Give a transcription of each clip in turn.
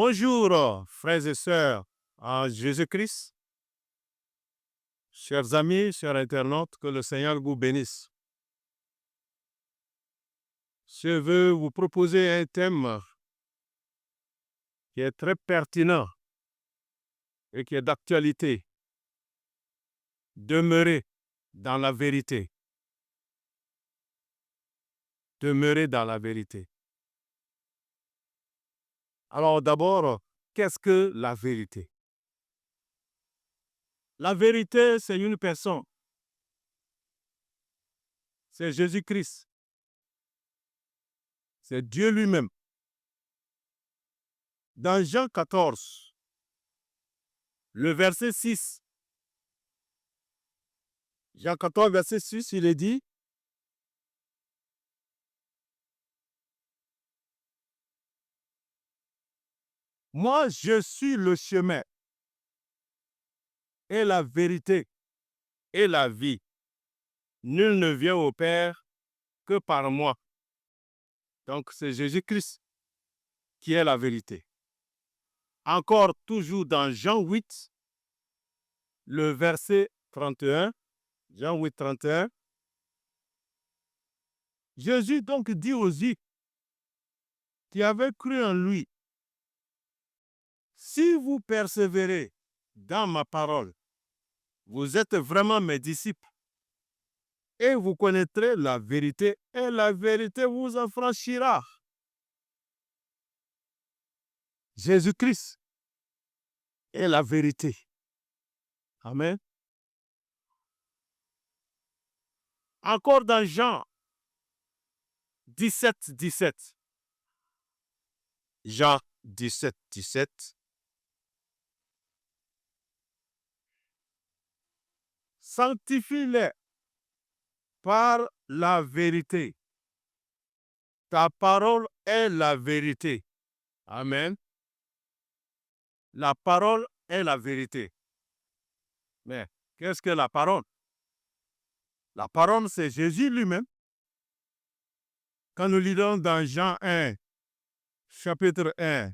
Bonjour, frères et sœurs en Jésus-Christ. Chers amis, chers internautes, que le Seigneur vous bénisse. Je veux vous proposer un thème qui est très pertinent et qui est d'actualité. Demeurer dans la vérité. Demeurer dans la vérité. Alors d'abord, qu'est-ce que la vérité? La vérité, c'est une personne. C'est Jésus-Christ. C'est Dieu lui-même. Dans Jean 14, le verset 6, Jean 14, verset 6, il est dit, « Moi, je suis le chemin et la vérité et la vie. Nul ne vient au Père que par moi. » Donc, c'est Jésus-Christ qui est la vérité. Encore toujours dans Jean 8, le verset 31, Jean 8, 31, Jésus donc dit aux Juifs qui avaient cru en lui, « Si vous persévérez dans ma parole, vous êtes vraiment mes disciples et vous connaîtrez la vérité et la vérité vous affranchira. » Jésus-Christ est la vérité. Amen. Encore dans Jean 17, 17. Jean 17, 17. Sanctifie-les par la vérité. Ta parole est la vérité. Amen. La parole est la vérité. Mais qu'est-ce que la parole? La parole, c'est Jésus lui-même. Quand nous lisons dans Jean 1, chapitre 1,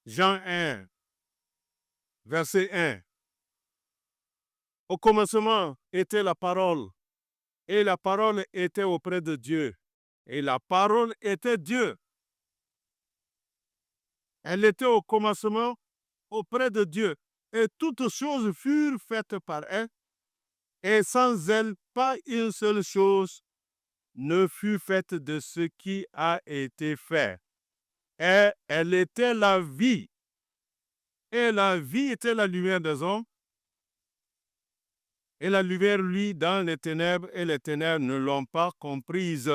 Jean 1, verset 1, au commencement était la parole, et la parole était auprès de Dieu, et la parole était Dieu. Elle était au commencement auprès de Dieu, et toutes choses furent faites par elle, et sans elle, pas une seule chose ne fut faite de ce qui a été fait. Et elle était la vie, et la vie était la lumière des hommes, et la lumière luit dans les ténèbres, et les ténèbres ne l'ont pas comprise.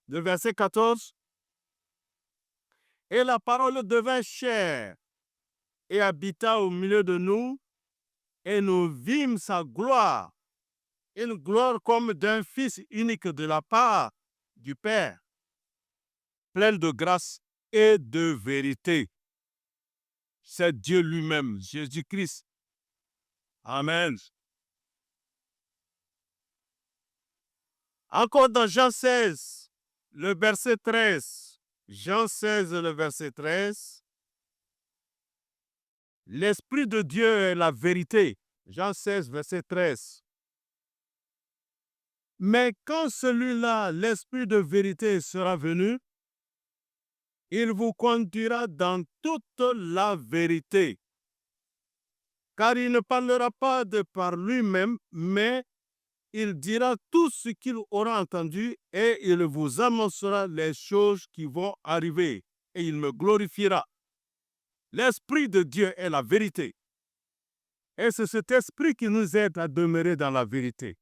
Le verset 14, et la parole devint chair, et habita au milieu de nous, et nous vîmes sa gloire, une gloire comme d'un Fils unique de la part du Père, pleine de grâce et de vérité. C'est Dieu lui-même, Jésus-Christ. Amen. Encore dans Jean 16, le verset 13. Jean 16, le verset 13. L'Esprit de Dieu est la vérité. Jean 16, verset 13. Mais quand celui-là, l'Esprit de vérité, sera venu, il vous conduira dans toute la vérité. Car il ne parlera pas de par lui-même, mais il dira tout ce qu'il aura entendu et il vous annoncera les choses qui vont arriver et il me glorifiera. L'Esprit de Dieu est la vérité. Et c'est cet esprit qui nous aide à demeurer dans la vérité.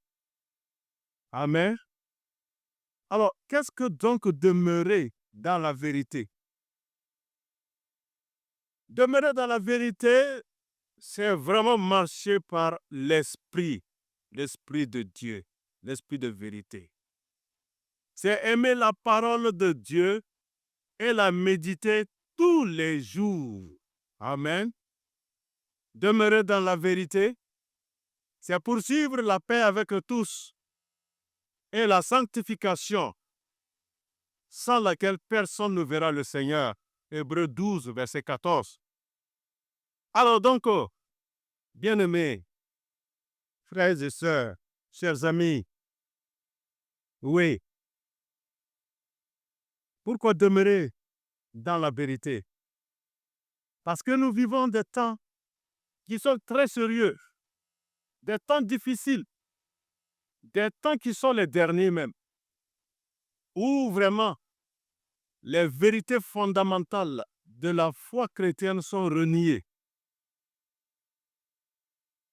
Amen. Alors, qu'est-ce que donc demeurer dans la vérité? Demeurer dans la vérité, c'est vraiment marcher par l'Esprit de Dieu, l'Esprit de vérité. C'est aimer la parole de Dieu et la méditer tous les jours. Amen. Demeurer dans la vérité, c'est poursuivre la paix avec tous et la sanctification. sans laquelle personne ne verra le Seigneur. Hébreux 12, verset 14. Alors donc, bien-aimés, frères et sœurs, chers amis, oui, pourquoi demeurer dans la vérité? Parce que nous vivons des temps qui sont très sérieux, des temps difficiles, des temps qui sont les derniers même, où vraiment les vérités fondamentales de la foi chrétienne sont reniées.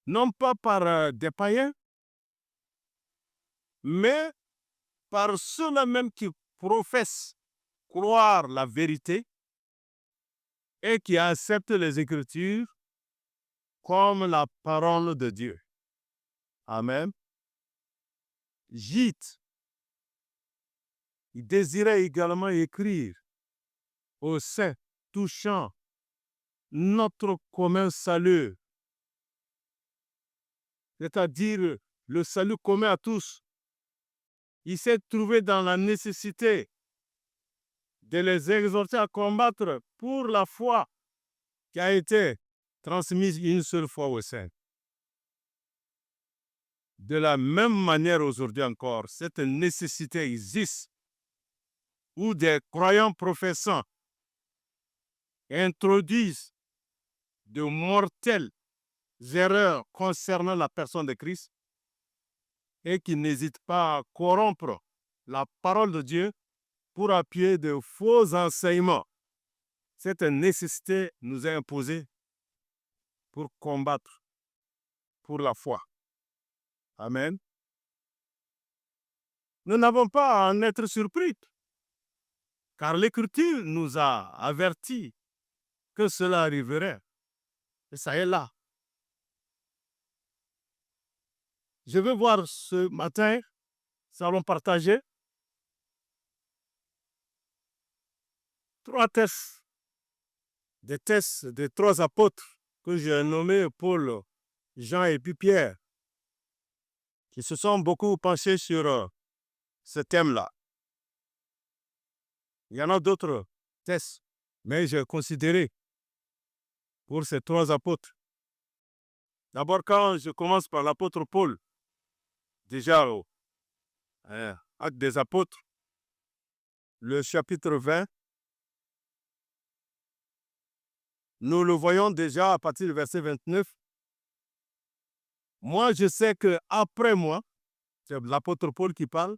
Non pas par des païens, mais par ceux-là même qui professent croire la vérité et qui acceptent les Écritures comme la parole de Dieu. Amen. Gîte, il désirait également écrire au sein touchant notre commun salut, c'est-à-dire le salut commun à tous. Il s'est trouvé dans la nécessité de les exhorter à combattre pour la foi qui a été transmise une seule fois aux saints. De la même manière aujourd'hui encore, cette nécessité existe où des croyants professants introduisent de mortelles erreurs concernant la personne de Christ et qui n'hésitent pas à corrompre la parole de Dieu pour appuyer de faux enseignements. Cette nécessité nous est imposée pour combattre pour la foi. Amen. Nous n'avons pas à en être surpris, car l'Écriture nous a avertis que cela arriverait. Et ça est là. Je veux voir ce matin, nous allons partager 3 tests, des tests des 3 apôtres que j'ai nommés Paul, Jean et puis Pierre, qui se sont beaucoup penchés sur ce thème-là. Il y en a d'autres tests, mais j'ai considéré pour ces 3 apôtres. D'abord, quand je commence par l'apôtre Paul, déjà, Actes des apôtres, le chapitre 20, nous le voyons déjà à partir du verset 29. Moi, je sais qu'après moi, c'est l'apôtre Paul qui parle,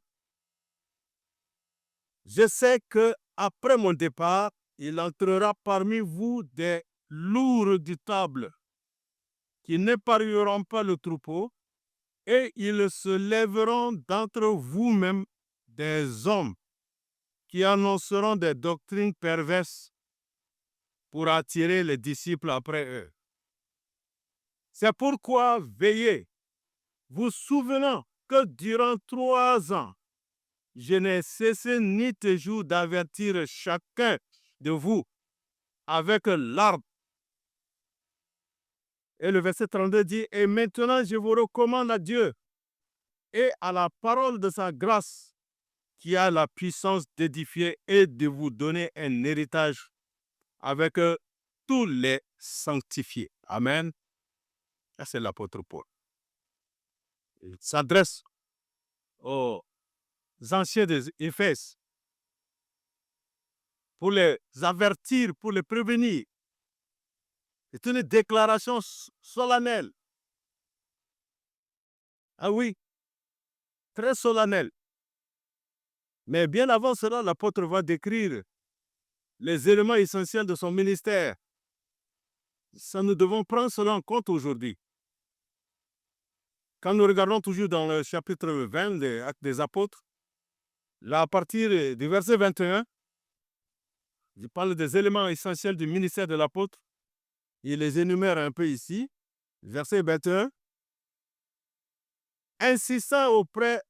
je sais qu'après mon départ, il entrera parmi vous des loups redoutables qui n'épargneront pas le troupeau, et ils se lèveront d'entre vous-même des hommes qui annonceront des doctrines perverses pour attirer les disciples après eux. C'est pourquoi veillez, vous souvenant que durant 3 ans, je n'ai cessé ni toujours d'avertir chacun de vous avec l'arbre. Et le verset 32 dit, et maintenant je vous recommande à Dieu et à la parole de sa grâce qui a la puissance d'édifier et de vous donner un héritage avec tous les sanctifiés. Amen. Ça, c'est l'apôtre Paul. Il s'adresse aux anciens des Éphèses pour les avertir, pour les prévenir. C'est une déclaration solennelle. Ah oui, très solennelle. Mais bien avant cela, l'apôtre va décrire les éléments essentiels de son ministère. Ça, nous devons prendre cela en compte aujourd'hui. Quand nous regardons toujours dans le chapitre 20 des Actes des Apôtres, là, à partir du verset 21, je parle des éléments essentiels du ministère de l'apôtre. Il les énumère un peu ici. Verset 21. Insistant auprès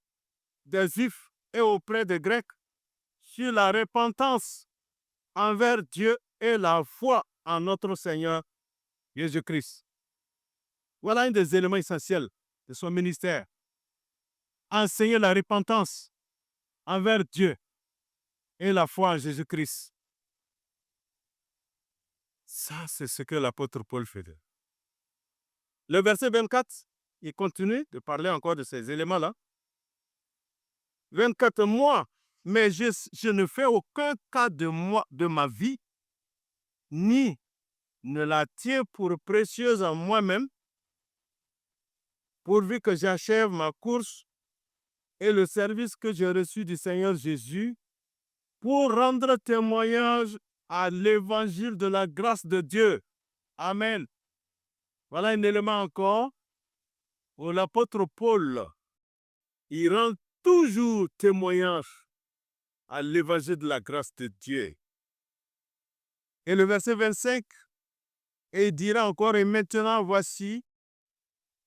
des Juifs et auprès des Grecs sur la repentance envers Dieu et la foi en notre Seigneur Jésus-Christ. Voilà un des éléments essentiels de son ministère. Enseigner la repentance envers Dieu et la foi en Jésus-Christ. Ça, c'est ce que l'apôtre Paul faisait. Le verset 24, il continue de parler encore de ces éléments-là. 24, moi, mais je ne fais aucun cas de moi, de ma vie, ni ne la tiens pour précieuse en moi-même, pourvu que j'achève ma course et le service que j'ai reçu du Seigneur Jésus pour rendre témoignage à l'évangile de la grâce de Dieu. Amen. Voilà un élément encore où l'apôtre Paul, il rend toujours témoignage à l'évangile de la grâce de Dieu. Et le verset 25, et il dira encore, et maintenant voici,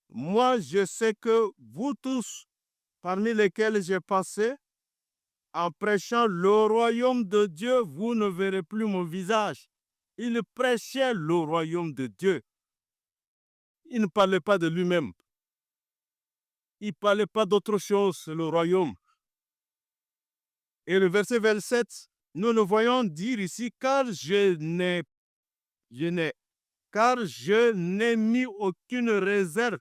moi je sais que vous tous, parmi lesquels j'ai passé, en prêchant le royaume de Dieu, vous ne verrez plus mon visage. Il prêchait le royaume de Dieu. Il ne parlait pas de lui-même. Il ne parlait pas d'autre chose, le royaume. Et le verset 27, nous le voyons dire ici, car je n'ai mis aucune réserve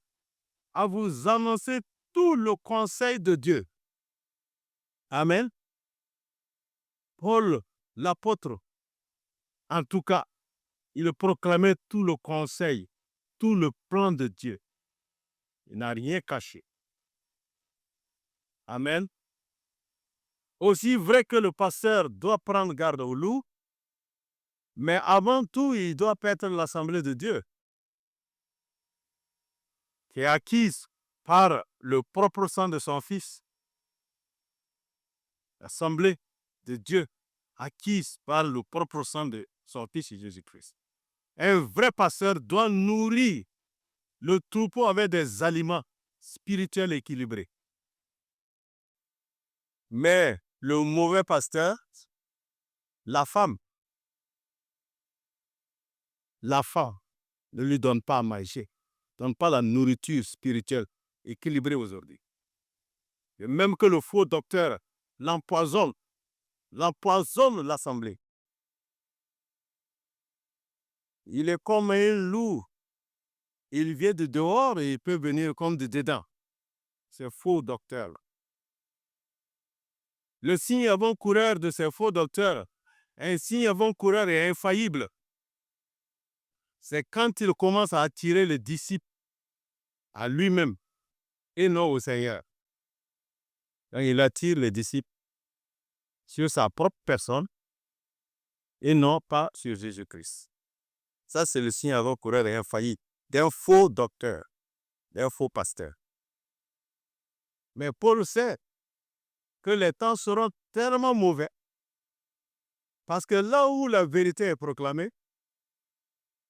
à vous annoncer tout le conseil de Dieu. Amen. Paul, l'apôtre, en tout cas, il proclamait tout le conseil, tout le plan de Dieu. Il n'a rien caché. Amen. Aussi vrai que le pasteur doit prendre garde au loup, mais avant tout, il doit paître l'assemblée de Dieu, qui est acquise par le propre sang de son Fils. L'assemblée de Dieu, acquise par le propre sang de son Fils Jésus-Christ. Un vrai pasteur doit nourrir le troupeau avec des aliments spirituels équilibrés. Mais le mauvais pasteur, la femme ne lui donne pas à manger, ne donne pas la nourriture spirituelle équilibrée aujourd'hui. Et même que le faux docteur l'empoisonne l'assemblée. Il est comme un loup. Il vient de dehors et il peut venir comme de dedans. C'est faux docteur. Le signe avant-coureur de ces faux docteurs, un signe avant-coureur et infaillible, c'est quand il commence à attirer les disciples à lui-même et non au Seigneur. Quand il attire les disciples sur sa propre personne et non pas sur Jésus-Christ. Ça, c'est le signe avant-coureur et infaillible d'un faux docteur, d'un faux pasteur. Mais Paul sait que les temps seront tellement mauvais parce que là où la vérité est proclamée,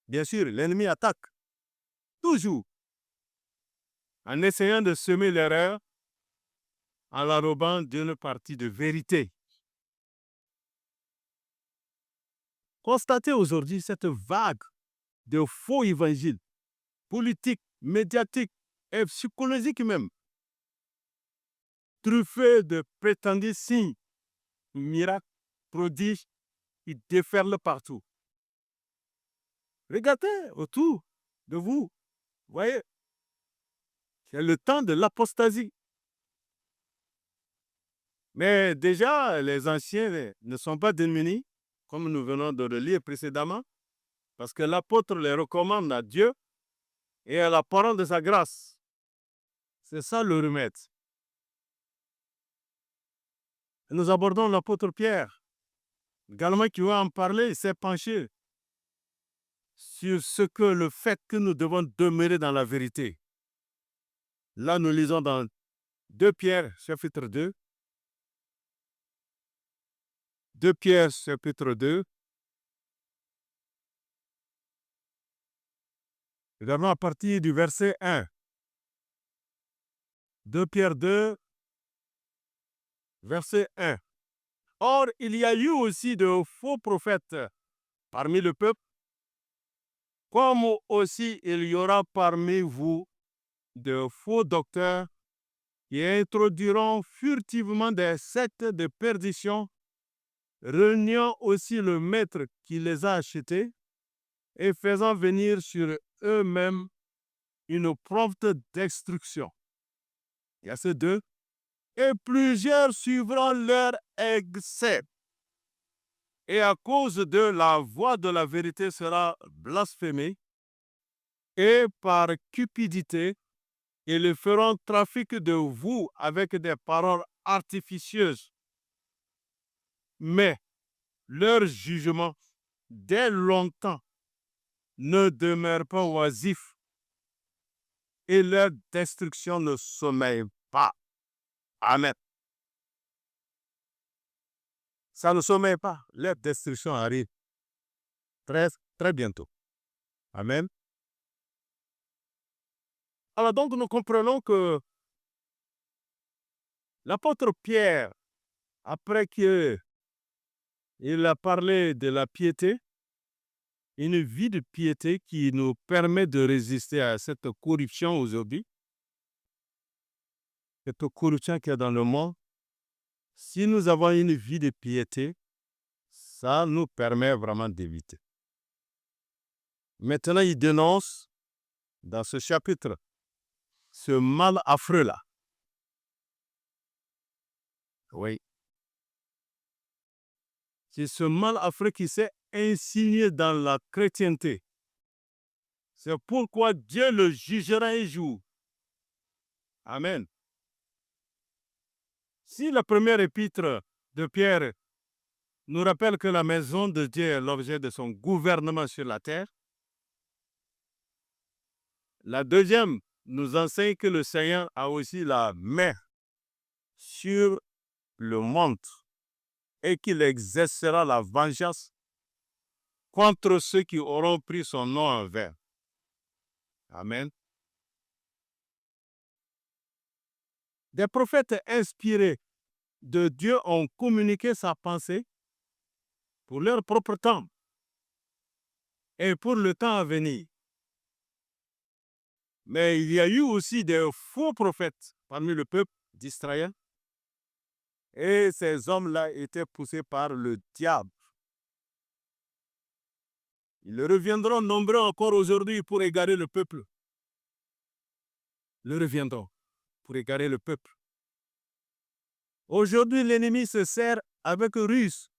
bien sûr, l'ennemi attaque toujours en essayant de semer l'erreur en l'enrobant d'une partie de vérité. Constatez aujourd'hui cette vague de faux évangiles, politiques, médiatiques et psychologiques même, truffés de prétendus signes, miracles, prodiges, qui déferlent partout. Regardez autour de vous, voyez, c'est le temps de l'apostasie. Mais déjà, les anciens ne sont pas démunis, comme nous venons de le lire précédemment, parce que l'apôtre les recommande à Dieu et à la parole de sa grâce. C'est ça le remède. Nous abordons l'apôtre Pierre. Également qui va en parler, il s'est penché sur le fait que nous devons demeurer dans la vérité. Là, nous lisons dans 2 Pierre, chapitre 2. 2 Pierre, chapitre 2. Également à partir du verset 1. 2 Pierre 2, verset 1. Or, il y a eu aussi de faux prophètes parmi le peuple, comme aussi il y aura parmi vous de faux docteurs qui introduiront furtivement des sectes de perdition reniant aussi le maître qui les a achetés et faisant venir sur eux-mêmes une prompte destruction. Verset 2. Et plusieurs suivront leur excès. Et à cause de la voix de la vérité sera blasphémée, et par cupidité, ils feront trafic de vous avec des paroles artificieuses. Mais leur jugement, dès longtemps, ne demeure pas oisif, et leur destruction ne sommeille pas. Amen. Ça ne sommeille pas. Leur destruction arrive très, très bientôt. Amen. Alors donc, nous comprenons que l'apôtre Pierre, après qu'il a parlé de la piété, une vie de piété qui nous permet de résister à cette corruption aujourd'hui, cette corruption qui est dans le monde, si nous avons une vie de piété, ça nous permet vraiment d'éviter. Maintenant, il dénonce dans ce chapitre ce mal affreux-là. Oui. C'est ce mal affreux qui s'est insigné dans la chrétienté. C'est pourquoi Dieu le jugera un jour. Amen. Si la première épître de Pierre nous rappelle que la maison de Dieu est l'objet de son gouvernement sur la terre, la deuxième nous enseigne que le Seigneur a aussi la main sur le monde et qu'il exercera la vengeance contre ceux qui auront pris son nom en vain. Amen. Des prophètes inspirés de Dieu ont communiqué sa pensée pour leur propre temps et pour le temps à venir. Mais il y a eu aussi des faux prophètes parmi le peuple d'Israël. Et ces hommes-là étaient poussés par le diable. Ils reviendront nombreux encore aujourd'hui pour égarer le peuple. Ils reviendront pour égarer le peuple. Aujourd'hui, l'ennemi se sert avec ruse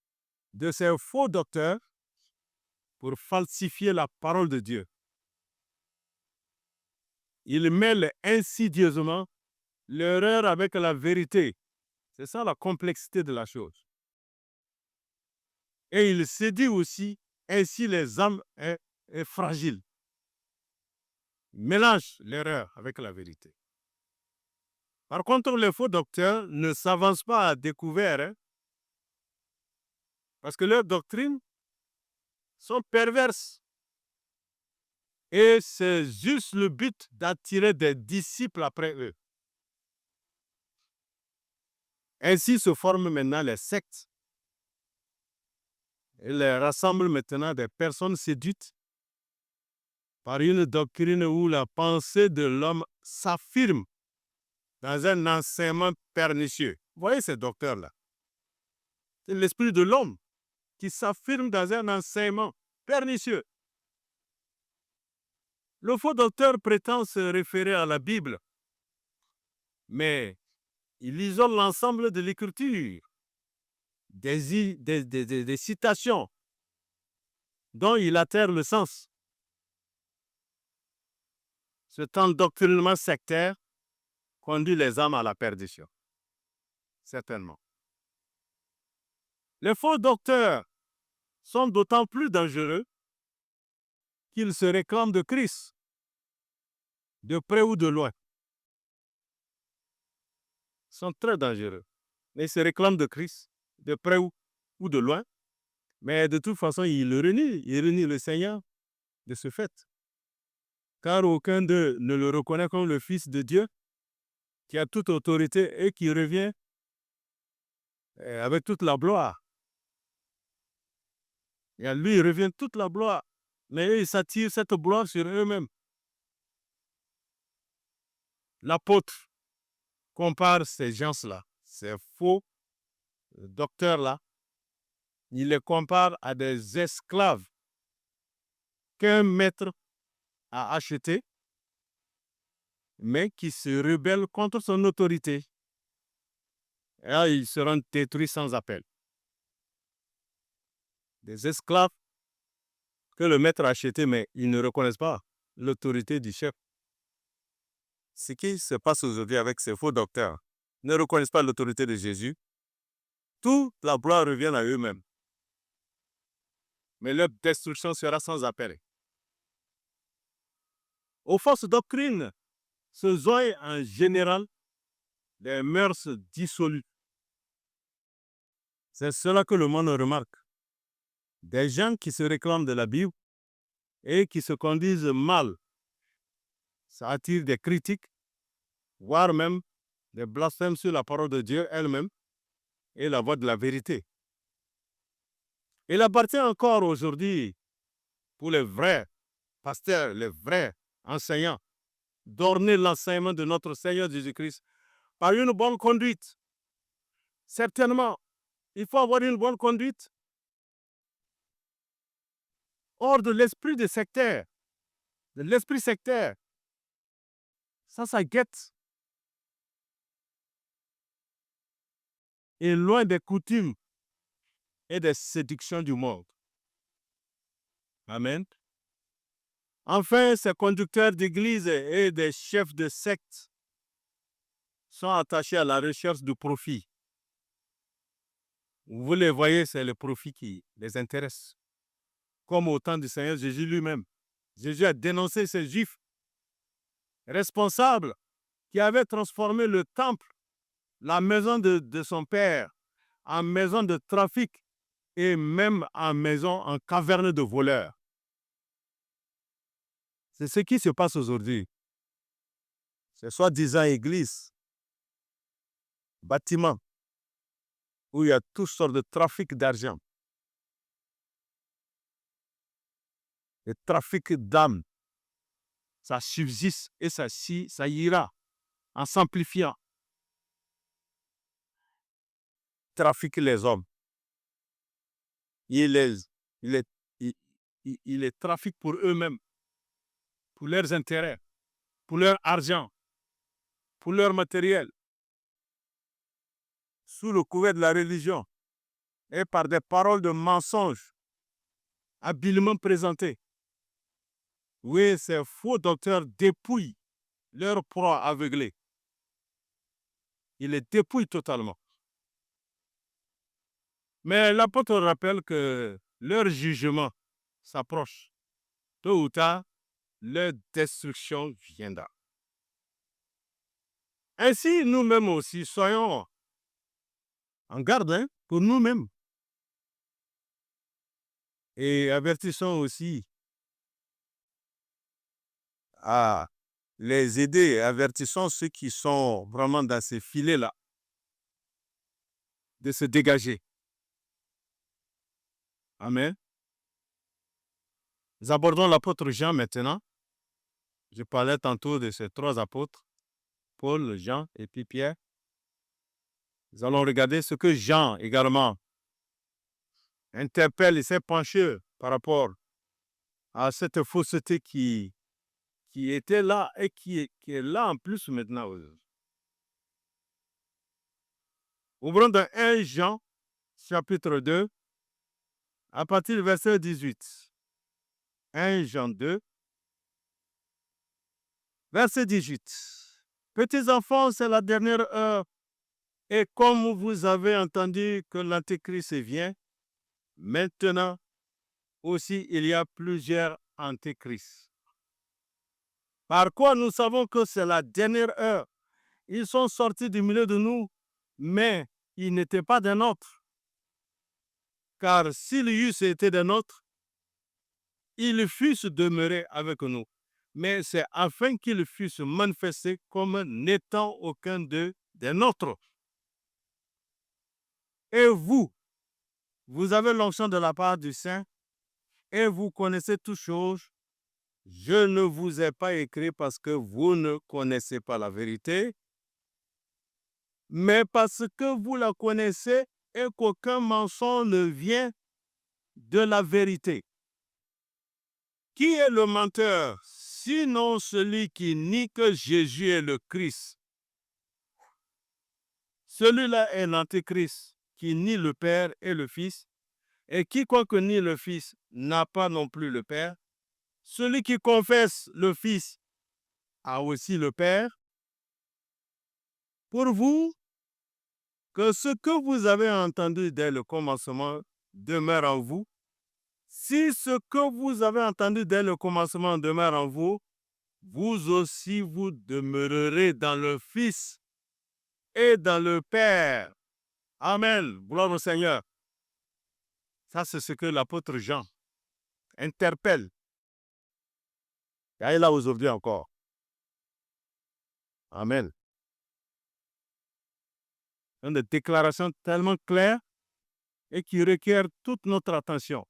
de ces faux docteurs pour falsifier la parole de Dieu. Il mêle insidieusement l'erreur avec la vérité. C'est ça la complexité de la chose. Et il séduit aussi ainsi les âmes fragiles. Il mélange l'erreur avec la vérité. Par contre, les faux docteurs ne s'avancent pas à découvert, parce que leurs doctrines sont perverses. Et c'est juste le but d'attirer des disciples après eux. Ainsi se forment maintenant les sectes. Ils rassemblent maintenant des personnes séduites par une doctrine où la pensée de l'homme s'affirme dans un enseignement pernicieux. Vous voyez ces docteurs-là? C'est l'esprit de l'homme qui s'affirme dans un enseignement pernicieux. Le faux docteur prétend se référer à la Bible, mais il isole l'ensemble de l'écriture, des citations dont il altère le sens. Ce endoctrinement sectaire conduit les âmes à la perdition. Certainement. Les faux docteurs sont d'autant plus dangereux qu'ils se réclament de Christ, de près ou de loin. Ils sont très dangereux. Mais ils se réclament de Christ, de près ou de loin. Mais de toute façon, ils renient le Seigneur de ce fait. Car aucun d'eux ne le reconnaît comme le Fils de Dieu, qui a toute autorité et qui revient avec toute la gloire. Et à lui, il revient toute la gloire. Mais eux, ils s'attirent cette gloire sur eux-mêmes. L'apôtre compare ces gens-là, ces faux docteurs-là, Il les compare à des esclaves qu'un maître a achetés, mais qui se rebellent contre son autorité. Et là, ils seront détruits sans appel. Des esclaves que le maître a achetés, mais ils ne reconnaissent pas l'autorité du chef. Ce qui se passe aujourd'hui avec ces faux docteurs, ne reconnaissent pas l'autorité de Jésus, toute la gloire revient à eux-mêmes. Mais leur destruction sera sans appel. Aux fausses doctrines se joignent en général des mœurs dissolues. C'est cela que le monde remarque. Des gens qui se réclament de la Bible et qui se conduisent mal. Ça attire des critiques, voire même des blasphèmes sur la parole de Dieu elle-même et la voie de la vérité. Il appartient encore aujourd'hui pour les vrais pasteurs, les vrais enseignants, d'orner l'enseignement de notre Seigneur Jésus-Christ par une bonne conduite. Certainement, il faut avoir une bonne conduite. Hors de l'esprit de sectaire, de l'esprit sectaire, ça guette. Et loin des coutumes et des séductions du monde. Amen. Enfin, ces conducteurs d'église et des chefs de secte sont attachés à la recherche du profit. Vous les voyez, c'est le profit qui les intéresse. Comme au temps du Seigneur Jésus lui-même. Jésus a dénoncé ces Juifs responsables qui avaient transformé le temple, la maison de son père, en maison de trafic et même en caverne de voleurs. C'est ce qui se passe aujourd'hui. C'est soi-disant église, bâtiment, où il y a toutes sortes de trafic d'argent. Le trafic d'âmes, ça subsiste et ça ira en s'amplifiant. Trafique les hommes. Il les trafique pour eux-mêmes, pour leurs intérêts, pour leur argent, pour leur matériel, sous le couvert de la religion et par des paroles de mensonges habilement présentées. Oui, ces faux docteurs dépouillent leur proie aveuglée. Ils les dépouillent totalement. Mais l'apôtre rappelle que leur jugement s'approche. Tôt ou tard, leur destruction viendra. Ainsi, nous-mêmes aussi, soyons en garde pour nous-mêmes. Et avertissons aussi à les aider, avertissons ceux qui sont vraiment dans ces filets-là de se dégager. Amen. Nous abordons l'apôtre Jean maintenant. Je parlais tantôt de ces trois apôtres, Paul, Jean et puis Pierre. Nous allons regarder ce que Jean également interpelle et s'est penché par rapport à cette fausseté qui était là et qui est là en plus maintenant. Ouvrons dans 1 Jean, chapitre 2, à partir du verset 18. 1 Jean 2, verset 18. Petits enfants, c'est la dernière heure. Et comme vous avez entendu que l'Antéchrist vient, maintenant aussi il y a plusieurs Antéchrists. Par quoi nous savons que c'est la dernière heure. Ils sont sortis du milieu de nous, mais ils n'étaient pas des nôtres. Car s'ils eussent été des nôtres, ils fussent demeurés avec nous. Mais c'est afin qu'ils fussent manifestés comme n'étant aucun d'eux des nôtres. Et vous avez l'onction de la part du Saint, et vous connaissez toutes choses. Je ne vous ai pas écrit parce que vous ne connaissez pas la vérité, mais parce que vous la connaissez et qu'aucun mensonge ne vient de la vérité. Qui est le menteur, sinon celui qui nie que Jésus est le Christ? Celui-là est l'Antéchrist, qui nie le Père et le Fils, et quiconque nie le Fils n'a pas non plus le Père. Celui qui confesse le Fils a aussi le Père. Pour vous, que ce que vous avez entendu dès le commencement demeure en vous. Si ce que vous avez entendu dès le commencement demeure en vous, vous aussi vous demeurerez dans le Fils et dans le Père. Amen. Gloire au Seigneur. Ça, c'est ce que l'apôtre Jean interpelle. Et il est là aujourd'hui encore. Amen. Une déclaration tellement claire et qui requiert toute notre attention.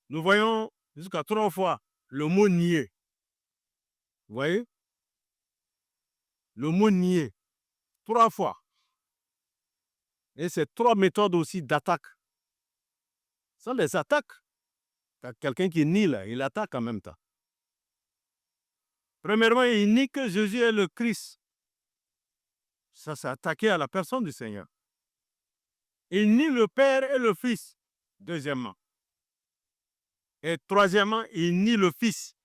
Nous voyons jusqu'à 3 fois le mot nier. Vous voyez? Le mot nier. 3 fois. Et c'est 3 méthodes aussi d'attaque. Ce sont des attaques. Quelqu'un qui nie là, il attaque en même temps. Premièrement, il nie que Jésus est le Christ. Ça, c'est attaqué à la personne du Seigneur. Il nie le Père et le Fils. Deuxièmement. Et troisièmement, il nie le Fils.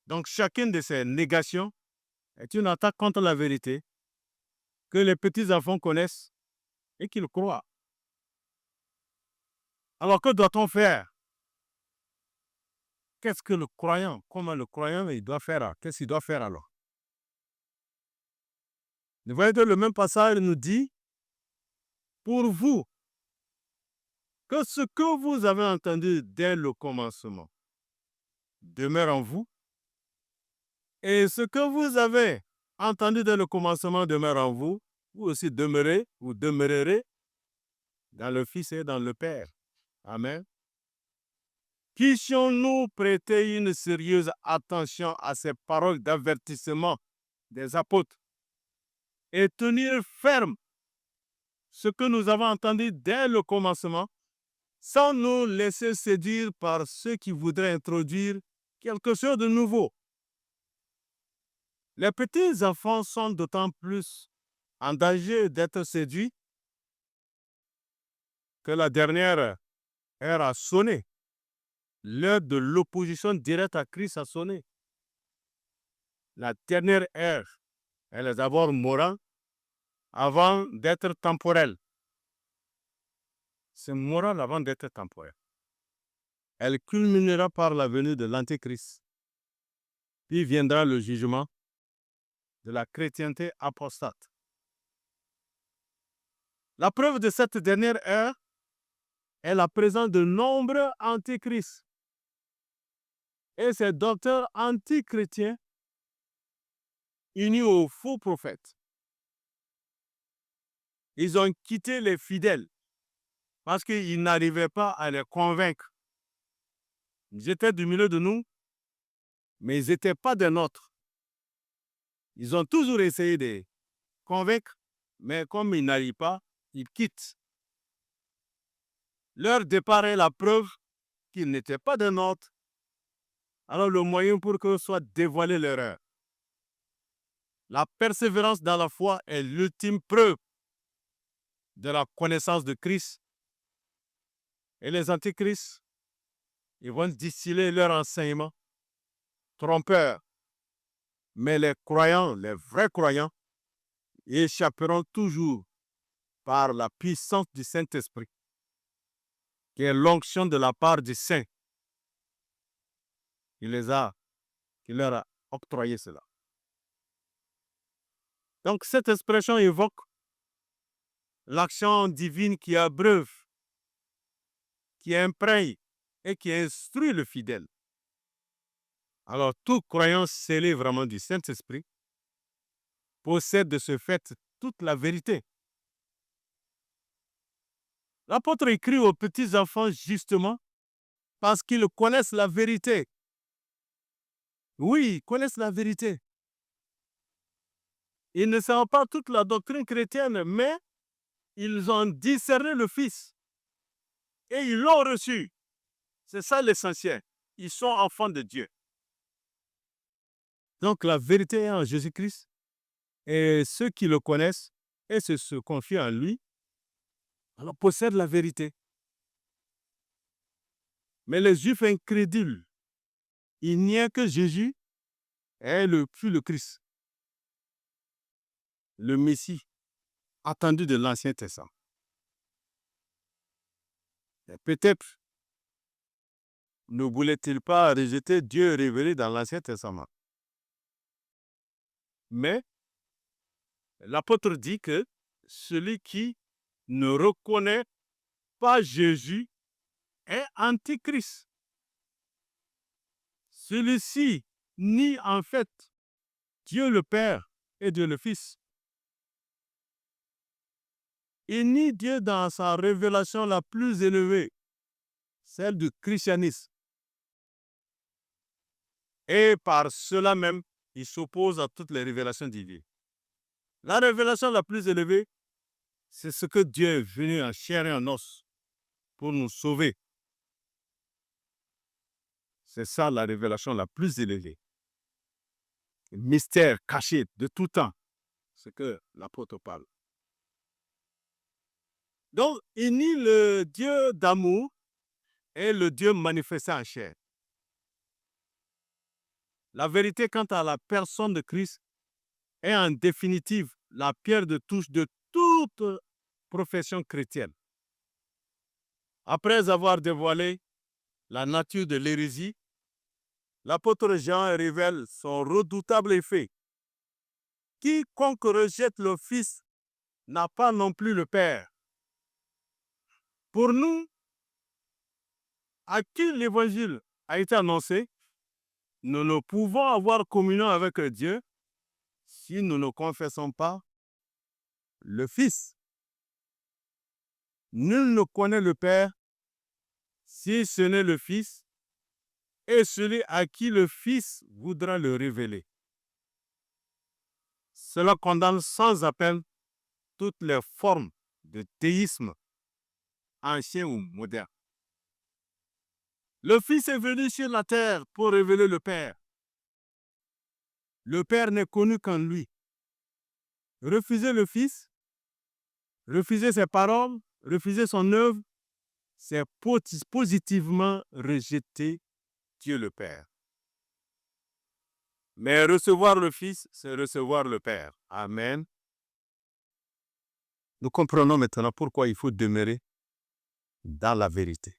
Donc, chacune de ces négations est une attaque contre la vérité que les petits-enfants connaissent et qu'ils croient. Alors, que doit-on faire? Qu'est-ce que le croyant, comment le croyant il doit faire? Qu'est-ce qu'il doit faire alors? Vous voyez que le même passage nous dit, pour vous, que ce que vous avez entendu dès le commencement demeure en vous, et ce que vous avez entendu dès le commencement demeure en vous, vous aussi demeurez, vous demeurerez dans le Fils et dans le Père. Amen. Puissions-nous prêter une sérieuse attention à ces paroles d'avertissement des apôtres et tenir ferme ce que nous avons entendu dès le commencement, sans nous laisser séduire par ceux qui voudraient introduire quelque chose de nouveau. Les petits enfants sont d'autant plus en danger d'être séduits que la dernière heure a sonné. L'heure de l'opposition directe à Christ a sonné. La dernière heure, elle est d'abord morale avant d'être temporelle. C'est moral avant d'être temporel. Elle culminera par la venue de l'Antéchrist. Puis viendra le jugement de la chrétienté apostate. La preuve de cette dernière heure est la présence de nombreux antichrists. Et ces docteurs antichrétiens unis aux faux prophètes. Ils ont quitté les fidèles parce qu'ils n'arrivaient pas à les convaincre. Ils étaient du milieu de nous, mais ils n'étaient pas des nôtres. Ils ont toujours essayé de convaincre, mais comme ils n'arrivent pas, ils quittent. Leur départ est la preuve qu'ils n'étaient pas des nôtres. Alors le moyen pour que soit dévoilée l'erreur. La persévérance dans la foi est l'ultime preuve de la connaissance de Christ. Et les antichrists, ils vont distiller leur enseignement trompeur. Mais les croyants, les vrais croyants, échapperont toujours par la puissance du Saint-Esprit, qui est l'onction de la part du Saint. Il leur a octroyé cela. Donc cette expression évoque l'action divine qui abreuve, qui imprègne et qui instruit le fidèle. Alors tout croyant scellé vraiment du Saint-Esprit possède de ce fait toute la vérité. L'apôtre écrit aux petits enfants justement parce qu'ils connaissent la vérité. Oui, ils connaissent la vérité. Ils ne savent pas toute la doctrine chrétienne, mais ils ont discerné le Fils et ils l'ont reçu. C'est ça l'essentiel. Ils sont enfants de Dieu. Donc la vérité est en Jésus-Christ et ceux qui le connaissent et se confient en lui, alors possèdent la vérité. Mais les Juifs incrédules, il n'y a que Jésus est le Christ, le Messie attendu de l'Ancien Testament. Et peut-être ne voulait-il pas rejeter Dieu révélé dans l'Ancien Testament. Mais l'apôtre dit que celui qui ne reconnaît pas Jésus est antichrist. Celui-ci nie en fait Dieu le Père et Dieu le Fils. Il nie Dieu dans sa révélation la plus élevée, celle du christianisme. Et par cela même, il s'oppose à toutes les révélations divines. La révélation la plus élevée, c'est ce que Dieu est venu en chair et en os pour nous sauver. C'est ça la révélation la plus élevée. Le mystère caché de tout temps, ce que l'apôtre parle. Donc, il nie le Dieu d'amour et le Dieu manifesté en chair. La vérité quant à la personne de Christ est en définitive la pierre de touche de toute profession chrétienne. Après avoir dévoilé la nature de l'hérésie, l'apôtre Jean révèle son redoutable effet. Quiconque rejette le Fils n'a pas non plus le Père. Pour nous, à qui l'Évangile a été annoncé, nous ne pouvons avoir communion avec Dieu si nous ne confessons pas le Fils. Nul ne connaît le Père si ce n'est le Fils et celui à qui le Fils voudra le révéler. Cela condamne sans appel toutes les formes de théisme, ancien ou moderne. Le Fils est venu sur la terre pour révéler le Père. Le Père n'est connu qu'en lui. Refuser le Fils, refuser ses paroles, refuser son œuvre, c'est positivement rejeter Dieu le Père. Mais recevoir le Fils, c'est recevoir le Père. Amen. Nous comprenons maintenant pourquoi il faut demeurer dans la vérité.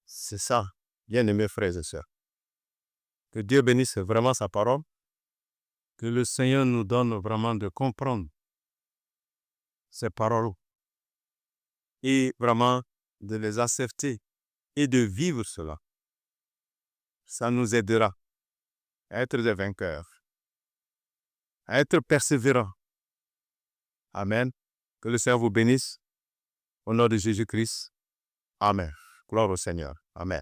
C'est ça, bien-aimés frères et sœurs. Que Dieu bénisse vraiment sa parole. Que le Seigneur nous donne vraiment de comprendre ces paroles et vraiment de les accepter et de vivre cela. Ça nous aidera à être des vainqueurs, à être persévérants. Amen. Que le Seigneur vous bénisse. Au nom de Jésus-Christ. Amen. Gloire au Seigneur. Amen.